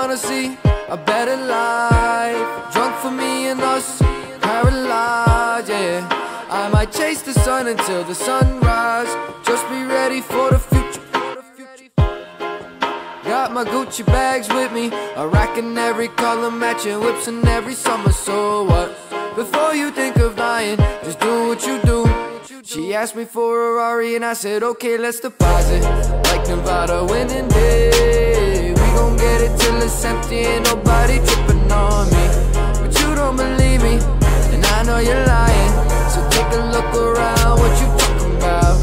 wanna see a better life. Drunk for me and us, paralyzed, yeah. I might chase the sun until the sunrise. Just be ready for the future. Got my Gucci bags with me, a rack in every color, matching whips in every summer. So what? Before you think of dying, just do what you do. She asked me for a Rari and I said okay, let's deposit. Like Nevada winning day, we gon' get it till it's empty, ain't nobody tripping on me. But you don't believe me, and I know you're lying. So take a look around, what you talking about?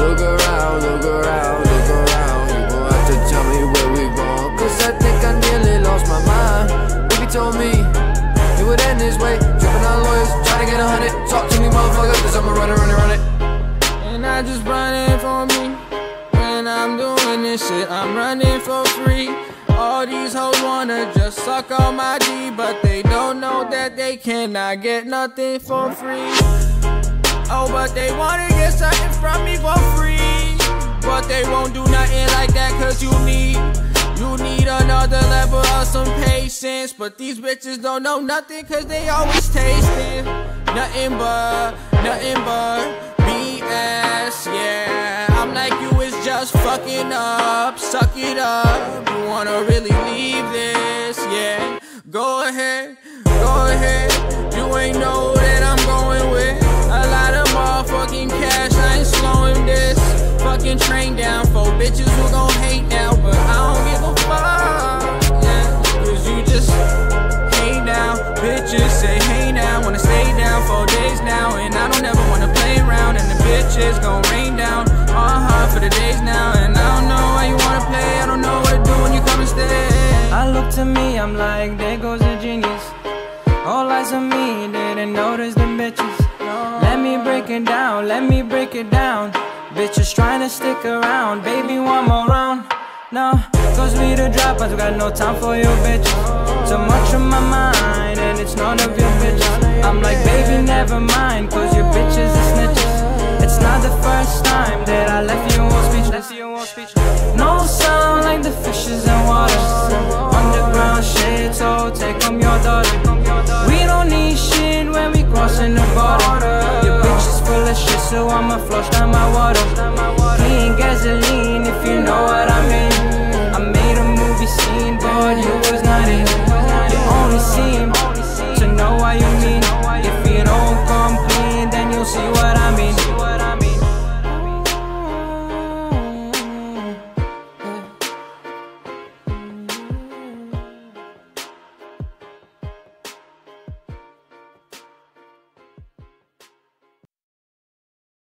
Look around, look around, look around. You gon' have to tell me where we going, cause I think I nearly lost my mind. Baby told me it would end this way, tripping on lawyers, trying to get 100. Talk to me, motherfucker, cause I'm a runner, runner, run it. And I just running for me. When I'm doing this shit, I'm running for free. All these hoes wanna just suck on my D, but they don't know that they cannot get nothing for free. Oh, but they wanna get something from me for free. But they won't do nothing like that, cause you need another level of some patience. But these bitches don't know nothing, cause they always tasting nothing but BS, yeah. I'm like, you is just fucking up, suck it up. You wanna really leave this, yeah. Go ahead, you ain't know that I'm going with a lot of motherfucking cash. I ain't slowing this fucking train down for bitches who gon' hate now. But I don't give a fuck, yeah. Cause you just hate now. Bitches say hey now, wanna stay down for days now. And I don't ever wanna play around, and the bitches gon' rain down for the days now. And I don't know why you wanna play, I don't know what to do when you come and stay. I look to me, I'm like, there goes a genius. All eyes on me, didn't notice the bitches. Let me break it down, let me break it down. Bitches trying to stick around, baby, one more round. No, cause we the dropouts, got no time for you bitches. So much on my mind, and it's none of your bitches. I'm like, baby, never mind, cause your bitches are snitches. It's not the first time that I left you all speechless. No sound like the fishes in water. Underground shit, so take home your daughter. We don't need shit when we crossing the border. Your bitch is full of shit, so I'ma flush down my water. Clean gasoline, if you know what I mean. I made a movie scene, but you was not in